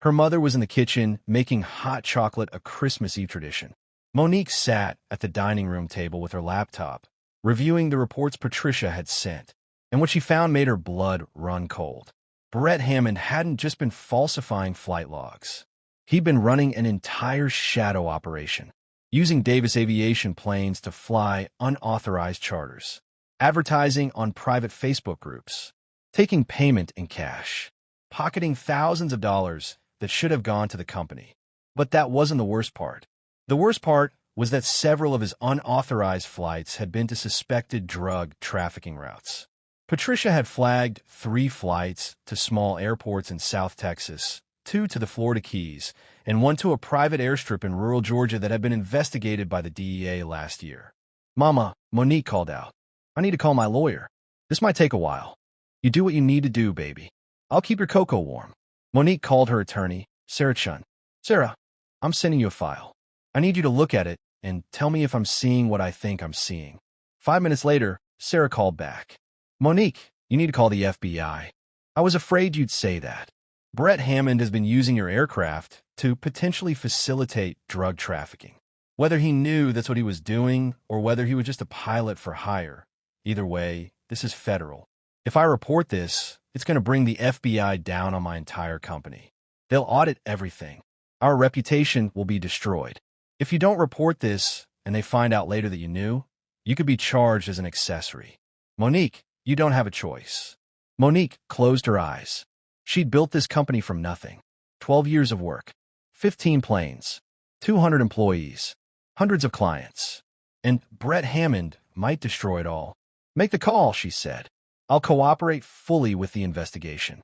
Her mother was in the kitchen making hot chocolate, a Christmas Eve tradition. Monique sat at the dining room table with her laptop, reviewing the reports Patricia had sent, and what she found made her blood run cold. Brett Hammond hadn't just been falsifying flight logs. He'd been running an entire shadow operation, using Davis Aviation planes to fly unauthorized charters, advertising on private Facebook groups, taking payment in cash, pocketing thousands of dollars that should have gone to the company. But that wasn't the worst part. The worst part was that several of his unauthorized flights had been to suspected drug trafficking routes. Patricia had flagged 3 flights to small airports in South Texas, 2 to the Florida Keys, and 1 to a private airstrip in rural Georgia that had been investigated by the DEA last year. "Mama," Monique called out, "I need to call my lawyer. This might take a while." "You do what you need to do, baby. I'll keep your cocoa warm." Monique called her attorney, Sarah Chun. "Sarah, I'm sending you a file. I need you to look at it and tell me if I'm seeing what I think I'm seeing." 5 minutes later, Sarah called back. "Monique, you need to call the FBI. I was afraid you'd say that. Brett Hammond has been using your aircraft to potentially facilitate drug trafficking. Whether he knew that's what he was doing or whether he was just a pilot for hire. Either way, this is federal. If I report this, it's going to bring the FBI down on my entire company. They'll audit everything. Our reputation will be destroyed. If you don't report this and they find out later that you knew, you could be charged as an accessory. Monique, you don't have a choice." Monique closed her eyes. She'd built this company from nothing. 12 years of work, 15 planes, 200 employees, hundreds of clients. And Brett Hammond might destroy it all. "Make the call," she said. "I'll cooperate fully with the investigation."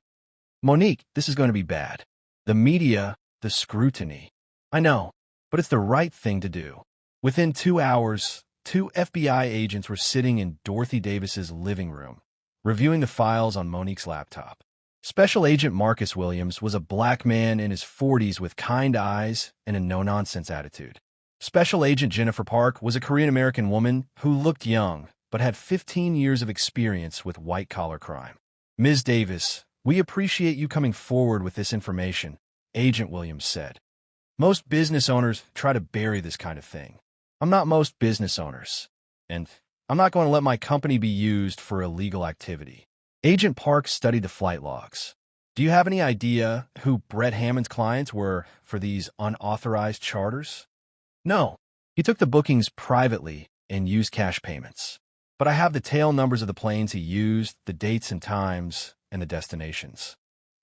"Monique, this is going to be bad. The media, the scrutiny." "I know, but it's the right thing to do." Within 2 hours, 2 FBI agents were sitting in Dorothy Davis's living room, reviewing the files on Monique's laptop. Special Agent Marcus Williams was a black man in his 40s with kind eyes and a no-nonsense attitude. Special Agent Jennifer Park was a Korean-American woman who looked young but had 15 years of experience with white-collar crime. "Ms. Davis, we appreciate you coming forward with this information," Agent Williams said. "Most business owners try to bury this kind of thing. I'm not most business owners, and I'm not going to let my company be used for illegal activity." Agent Park studied the flight logs. "Do you have any idea who Brett Hammond's clients were for these unauthorized charters?" "No. He took the bookings privately and used cash payments. But I have the tail numbers of the planes he used, the dates and times, and the destinations.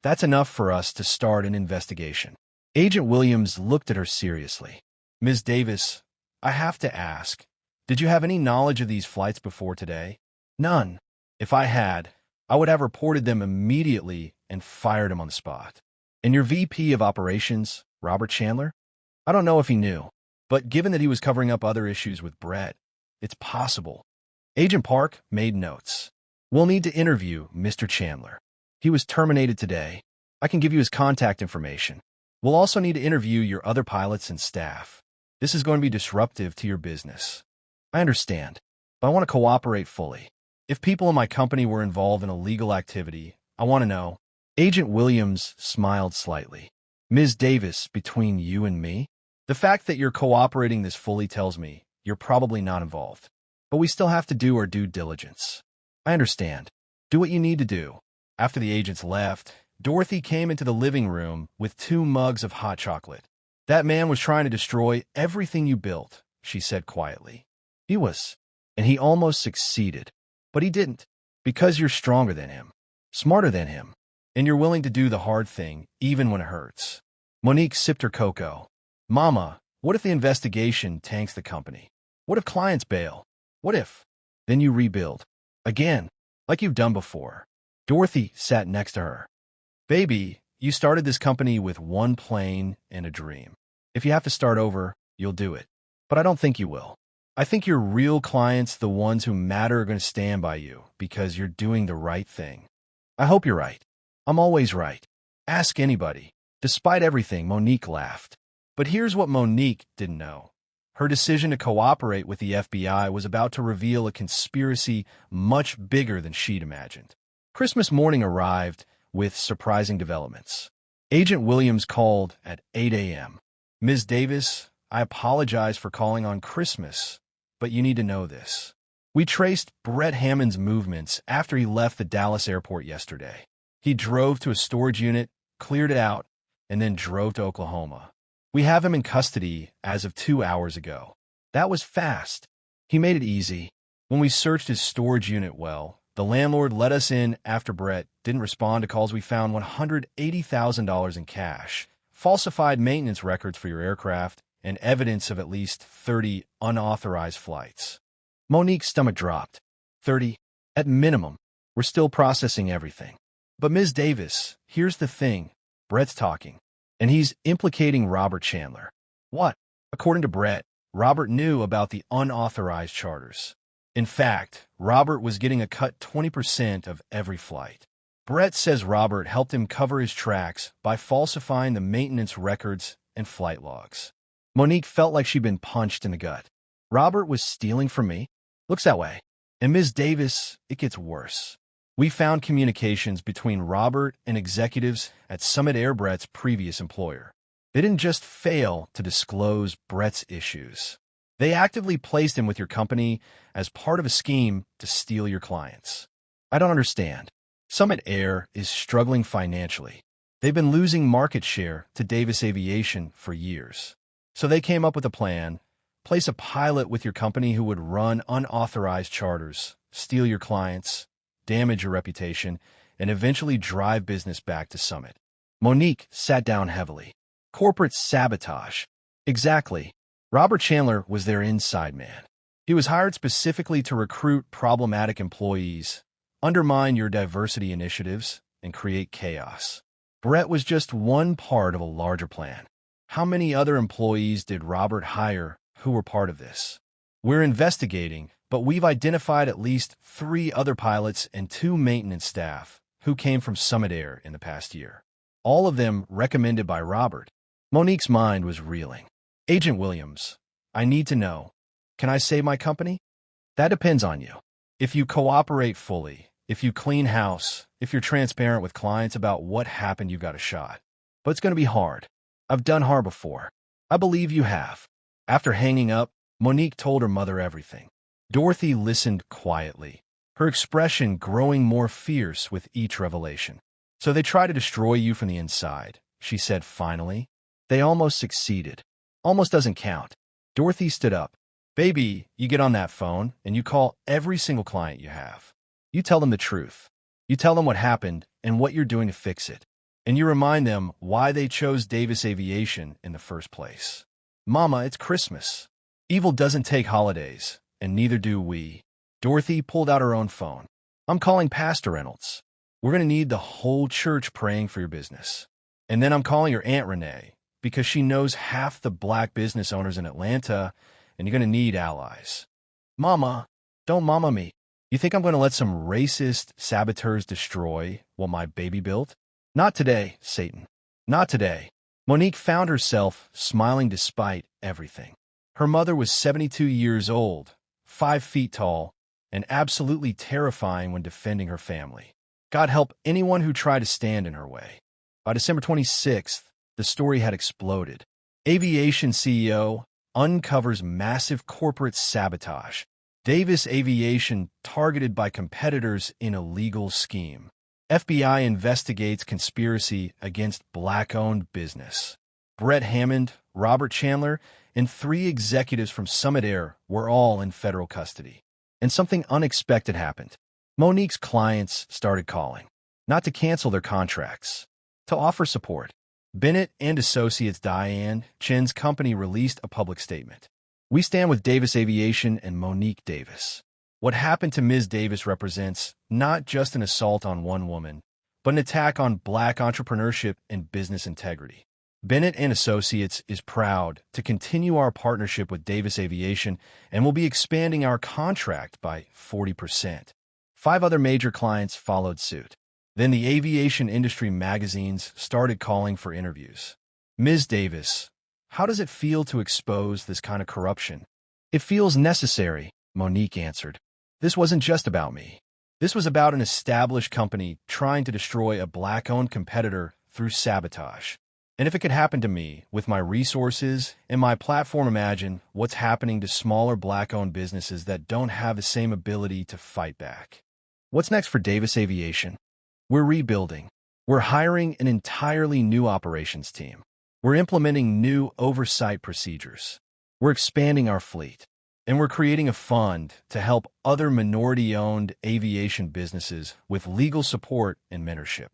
That's enough for us to start an investigation." Agent Williams looked at her seriously. "Ms. Davis, I have to ask, did you have any knowledge of these flights before today?" "None. If I had, I would have reported them immediately and fired him on the spot." "And your VP of Operations, Robert Chandler?" "I don't know if he knew, but given that he was covering up other issues with Brett, it's possible." Agent Park made notes. "We'll need to interview Mr. Chandler. He was terminated today. I can give you his contact information. We'll also need to interview your other pilots and staff. This is going to be disruptive to your business." "I understand, but I want to cooperate fully. If people in my company were involved in illegal activity, I want to know." Agent Williams smiled slightly. "Ms. Davis, between you and me, the fact that you're cooperating this fully tells me you're probably not involved. But we still have to do our due diligence." "I understand. Do what you need to do." After the agents left, Dorothy came into the living room with 2 mugs of hot chocolate. "That man was trying to destroy everything you built," she said quietly. "He was. And he almost succeeded. But he didn't. Because you're stronger than him, smarter than him, and you're willing to do the hard thing, even when it hurts." Monique sipped her cocoa. "Mama, what if the investigation tanks the company? What if clients bail? What if? Then you rebuild. Again, like you've done before." Dorothy sat next to her. "Baby, you started this company with 1 plane and a dream. If you have to start over, you'll do it. But I don't think you will. I think your real clients, the ones who matter, are going to stand by you because you're doing the right thing." "I hope you're right. I'm always right. Ask anybody." Despite everything, Monique laughed. But here's what Monique didn't know. Her decision to cooperate with the FBI was about to reveal a conspiracy much bigger than she'd imagined. Christmas morning arrived with surprising developments. Agent Williams called at 8 a.m. "Ms. Davis, I apologize for calling on Christmas, but you need to know this. We traced Brett Hammond's movements after he left the Dallas airport yesterday. He drove to a storage unit, cleared it out, and then drove to Oklahoma. We have him in custody as of 2 hours ago. That was fast. He made it easy. When we searched his storage unit well, the landlord let us in after Brett didn't respond to calls. We found $180,000 in cash, falsified maintenance records for your aircraft, and evidence of at least 30 unauthorized flights. Monique's stomach dropped. 30? At minimum. We're still processing everything. But Ms. Davis, here's the thing. Brett's talking, and he's implicating Robert Chandler. What? According to Brett, Robert knew about the unauthorized charters. In fact, Robert was getting a cut 20% of every flight. Brett says Robert helped him cover his tracks by falsifying the maintenance records and flight logs. Monique felt like she'd been punched in the gut. Robert was stealing from me? Looks that way. And Ms. Davis, it gets worse. We found communications between Robert and executives at Summit Air, Brett's previous employer. They didn't just fail to disclose Brett's issues. They actively placed him with your company as part of a scheme to steal your clients. I don't understand. Summit Air is struggling financially. They've been losing market share to Davis Aviation for years. So they came up with a plan: place a pilot with your company who would run unauthorized charters, steal your clients, damage your reputation, and eventually drive business back to Summit. Monique sat down heavily. Corporate sabotage. Exactly. Robert Chandler was their inside man. He was hired specifically to recruit problematic employees, undermine your diversity initiatives, and create chaos. Brett was just one part of a larger plan. How many other employees did Robert hire who were part of this? We're investigating, but we've identified at least 3 other pilots and 2 maintenance staff who came from Summit Air in the past year. All of them recommended by Robert. Monique's mind was reeling. Agent Williams, I need to know. Can I save my company? That depends on you. If you cooperate fully, if you clean house, if you're transparent with clients about what happened, you've got a shot. But it's going to be hard. I've done hard before. I believe you have. After hanging up, Monique told her mother everything. Dorothy listened quietly, her expression growing more fierce with each revelation. So they try to destroy you from the inside, she said finally. They almost succeeded. Almost doesn't count. Dorothy stood up. Baby, you get on that phone and you call every single client you have. You tell them the truth. You tell them what happened and what you're doing to fix it. And you remind them why they chose Davis Aviation in the first place. Mama, it's Christmas. Evil doesn't take holidays, and neither do we. Dorothy pulled out her own phone. I'm calling Pastor Reynolds. We're going to need the whole church praying for your business. And then I'm calling your Aunt Renee, because she knows half the black business owners in Atlanta, and you're going to need allies. Mama, don't mama me. You think I'm going to let some racist saboteurs destroy what my baby built? Not today, Satan. Not today. Monique found herself smiling despite everything. Her mother was 72 years old, 5 feet tall, and absolutely terrifying when defending her family. God help anyone who tried to stand in her way. By December 26th, the story had exploded. Aviation CEO uncovers massive corporate sabotage. Davis Aviation targeted by competitors in a legal scheme. FBI investigates conspiracy against black-owned business. Brett Hammond, Robert Chandler, and 3 executives from Summit Air were all in federal custody. And something unexpected happened. Monique's clients started calling, not to cancel their contracts, to offer support. Bennett and Associates Diane Chen's company released a public statement. We stand with Davis Aviation and Monique Davis. What happened to Ms. Davis represents not just an assault on one woman, but an attack on black entrepreneurship and business integrity. Bennett and Associates is proud to continue our partnership with Davis Aviation and will be expanding our contract by 40%. 5 other major clients followed suit. Then the aviation industry magazines started calling for interviews. Ms. Davis, how does it feel to expose this kind of corruption? It feels necessary, Monique answered. This wasn't just about me. This was about an established company trying to destroy a black-owned competitor through sabotage. And if it could happen to me, with my resources and my platform, imagine what's happening to smaller black-owned businesses that don't have the same ability to fight back. What's next for Davis Aviation? We're rebuilding. We're hiring an entirely new operations team. We're implementing new oversight procedures. We're expanding our fleet. And we're creating a fund to help other minority-owned aviation businesses with legal support and mentorship.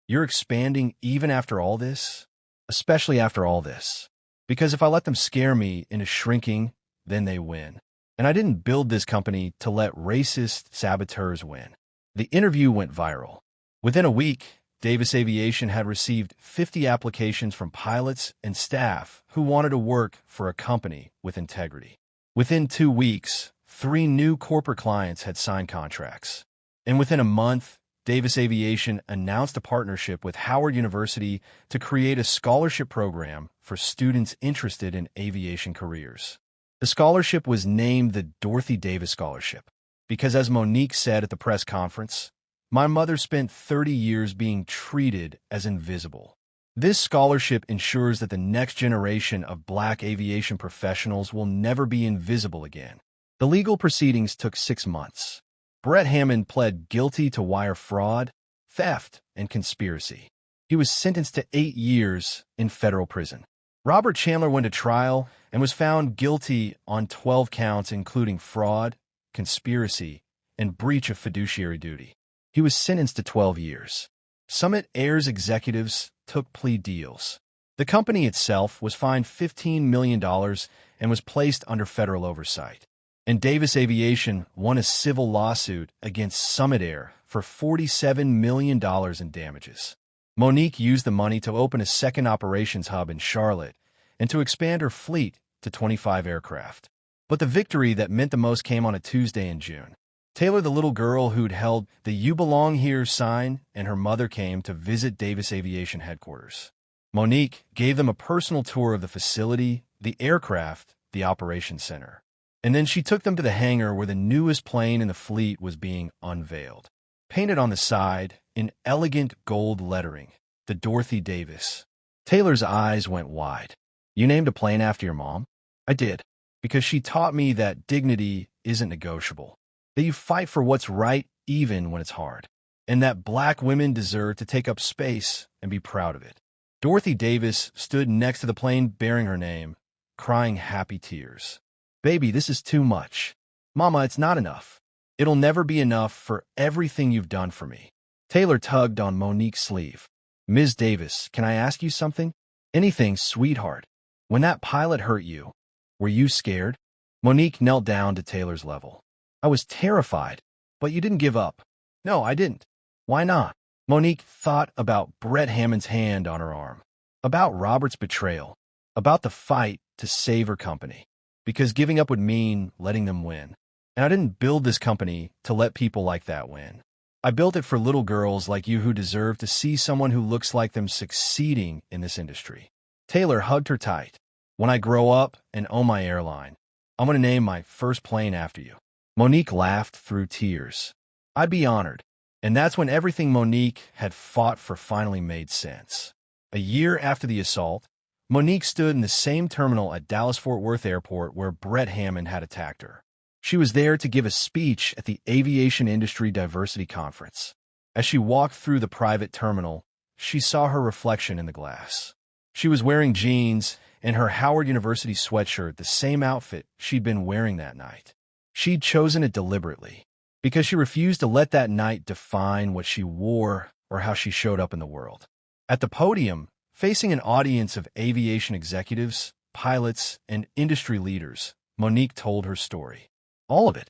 You're expanding even after all this? Especially after all this. Because if I let them scare me into shrinking, then they win. And I didn't build this company to let racist saboteurs win. The interview went viral. Within a week, Davis Aviation had received 50 applications from pilots and staff who wanted to work for a company with integrity. Within 2 weeks, 3 new corporate clients had signed contracts. And within a month, Davis Aviation announced a partnership with Howard University to create a scholarship program for students interested in aviation careers. The scholarship was named the Dorothy Davis Scholarship because, as Monique said at the press conference, "My mother spent 30 years being treated as invisible." This scholarship ensures that the next generation of Black aviation professionals will never be invisible again. The legal proceedings took 6 months. Brett Hammond pled guilty to wire fraud, theft, and conspiracy. He was sentenced to 8 years in federal prison. Robert Chandler went to trial and was found guilty on 12 counts, including fraud, conspiracy, and breach of fiduciary duty. He was sentenced to 12 years. Summit Air's executives took plea deals. The company itself was fined $15 million and was placed under federal oversight. And Davis Aviation won a civil lawsuit against Summit Air for $47 million in damages. Monique used the money to open a second operations hub in Charlotte and to expand her fleet to 25 aircraft. But the victory that meant the most came on a Tuesday in June. Taylor, the little girl who'd held the "You Belong Here" sign, and her mother came to visit Davis Aviation headquarters. Monique gave them a personal tour of the facility, the aircraft, the operations center. And then she took them to the hangar where the newest plane in the fleet was being unveiled. Painted on the side, in elegant gold lettering, the Dorothy Davis. Taylor's eyes went wide. "You named a plane after your mom?" "I did, because she taught me that dignity isn't negotiable, that you fight for what's right even when it's hard, and that Black women deserve to take up space and be proud of it." Dorothy Davis stood next to the plane bearing her name, crying happy tears. "Baby, this is too much. Mama, it's not enough. It'll never be enough for everything you've done for me." Taylor tugged on Monique's sleeve. "Ms. Davis, can I ask you something?" "Anything, sweetheart." "When that pilot hurt you, were you scared?" Monique knelt down to Taylor's level. "I was terrified, but you didn't give up." "No, I didn't." "Why not?" Monique thought about Brett Hammond's hand on her arm, about Robert's betrayal, about the fight to save her company. Because giving up would mean letting them win. And I didn't build this company to let people like that win. I built it for little girls like you who deserve to see someone who looks like them succeeding in this industry. Taylor hugged her tight. "When I grow up and own my airline, I'm going to name my first plane after you." Monique laughed through tears. "I'd be honored." And that's when everything Monique had fought for finally made sense. A year after the assault, Monique stood in the same terminal at Dallas-Fort Worth Airport where Brett Hammond had attacked her. She was there to give a speech at the Aviation Industry Diversity Conference. As she walked through the private terminal, she saw her reflection in the glass. She was wearing jeans and her Howard University sweatshirt, the same outfit she'd been wearing that night. She'd chosen it deliberately, because she refused to let that night define what she wore or how she showed up in the world. At the podium, facing an audience of aviation executives, pilots, and industry leaders, Monique told her story. All of it.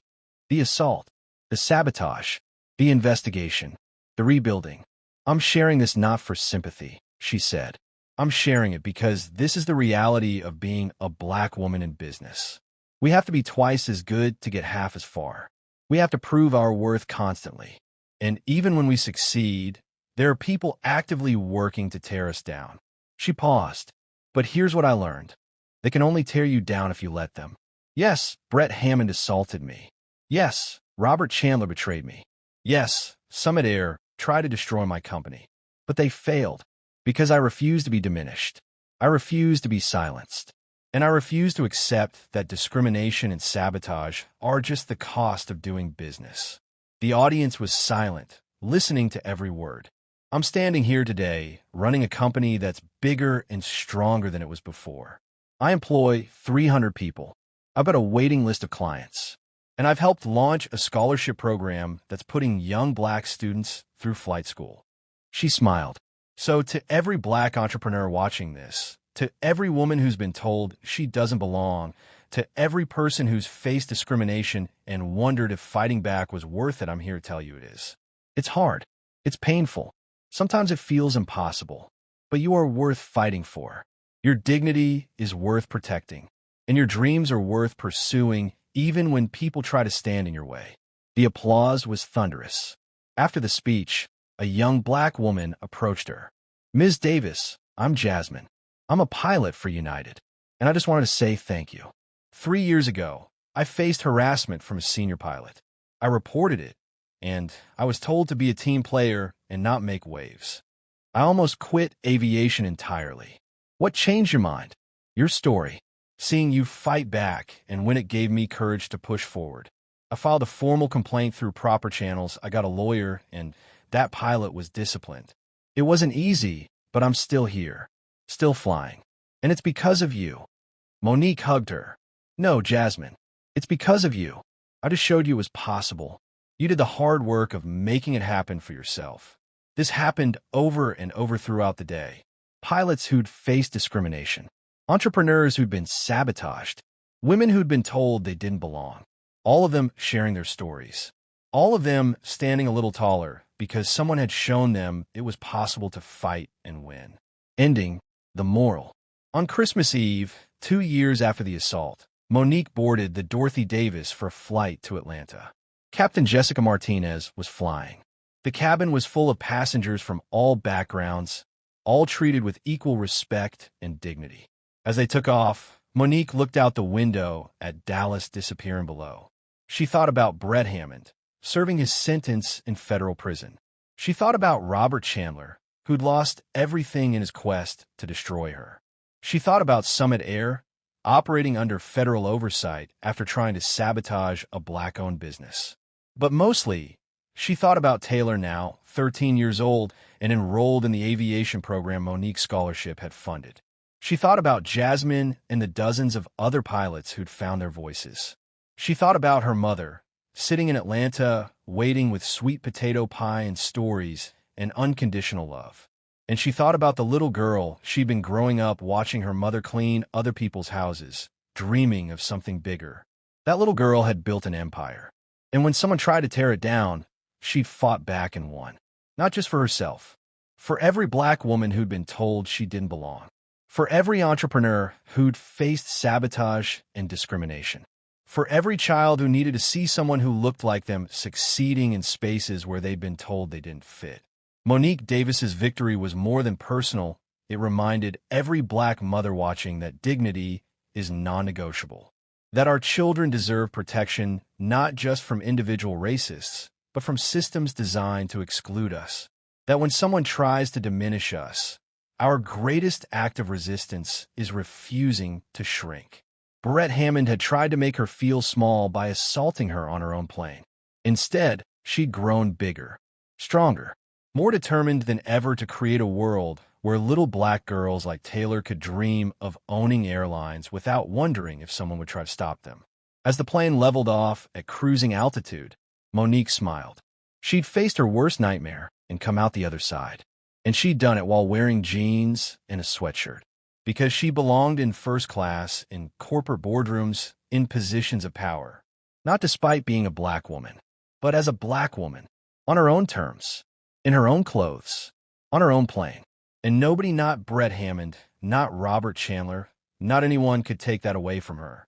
The assault, the sabotage, the investigation, the rebuilding. "I'm sharing this not for sympathy," she said. "I'm sharing it because this is the reality of being a Black woman in business. We have to be twice as good to get half as far. We have to prove our worth constantly. And even when we succeed, there are people actively working to tear us down." She paused. "But here's what I learned. They can only tear you down if you let them. Yes, Brett Hammond assaulted me. Yes, Robert Chandler betrayed me. Yes, Summit Air tried to destroy my company. But they failed because I refused to be diminished. I refused to be silenced. And I refuse to accept that discrimination and sabotage are just the cost of doing business." The audience was silent, listening to every word. I'm standing here today, running a company that's bigger and stronger than it was before. I employ 300 people. I've got a waiting list of clients. And I've helped launch a scholarship program that's putting young Black students through flight school. She smiled. So to every Black entrepreneur watching this, to every woman who's been told she doesn't belong, to every person who's faced discrimination and wondered if fighting back was worth it, I'm here to tell you it is. It's hard. It's painful. Sometimes it feels impossible. But you are worth fighting for. Your dignity is worth protecting. And your dreams are worth pursuing even when people try to stand in your way. The applause was thunderous. After the speech, a young Black woman approached her. Ms. Davis, I'm Jasmine. I'm a pilot for United, and I just wanted to say thank you. 3 years ago, I faced harassment from a senior pilot. I reported it, and I was told to be a team player and not make waves. I almost quit aviation entirely. What changed your mind? Your story. Seeing you fight back and when it gave me courage to push forward. I filed a formal complaint through proper channels. I got a lawyer, and that pilot was disciplined. It wasn't easy, but I'm still here, still flying. And it's because of you. Monique hugged her. No, Jasmine, it's because of you. I just showed you it was possible. You did the hard work of making it happen for yourself. This happened over and over throughout the day. Pilots who'd faced discrimination. Entrepreneurs who'd been sabotaged. Women who'd been told they didn't belong. All of them sharing their stories. All of them standing a little taller because someone had shown them it was possible to fight and win. Ending, the moral. On Christmas Eve, 2 years after the assault, Monique boarded the Dorothy Davis for a flight to Atlanta. Captain Jessica Martinez was flying. The cabin was full of passengers from all backgrounds, all treated with equal respect and dignity. As they took off, Monique looked out the window at Dallas disappearing below. She thought about Brett Hammond, serving his sentence in federal prison. She thought about Robert Chandler, who'd lost everything in his quest to destroy her. She thought about Summit Air, operating under federal oversight after trying to sabotage a Black-owned business. But mostly, she thought about Taylor, now 13 years old and enrolled in the aviation program Monique's scholarship had funded. She thought about Jasmine and the dozens of other pilots who'd found their voices. She thought about her mother, sitting in Atlanta, waiting with sweet potato pie and stories and unconditional love. And she thought about the little girl she'd been growing up watching her mother clean other people's houses, dreaming of something bigger. That little girl had built an empire. And when someone tried to tear it down, she'd fought back and won. Not just for herself. For every Black woman who'd been told she didn't belong. For every entrepreneur who'd faced sabotage and discrimination. For every child who needed to see someone who looked like them succeeding in spaces where they'd been told they didn't fit. Monique Davis's victory was more than personal. It reminded every Black mother watching that dignity is non-negotiable. That our children deserve protection not just from individual racists, but from systems designed to exclude us. That when someone tries to diminish us, our greatest act of resistance is refusing to shrink. Brett Hammond had tried to make her feel small by assaulting her on her own plane. Instead, she'd grown bigger, stronger, more determined than ever to create a world where little Black girls like Taylor could dream of owning airlines without wondering if someone would try to stop them. As the plane leveled off at cruising altitude, Monique smiled. She'd faced her worst nightmare and come out the other side. And she'd done it while wearing jeans and a sweatshirt. Because she belonged in first class, in corporate boardrooms, in positions of power. Not despite being a Black woman, but as a Black woman. On her own terms. In her own clothes. On her own plane. And nobody, not Brett Hammond, not Robert Chandler, not anyone could take that away from her.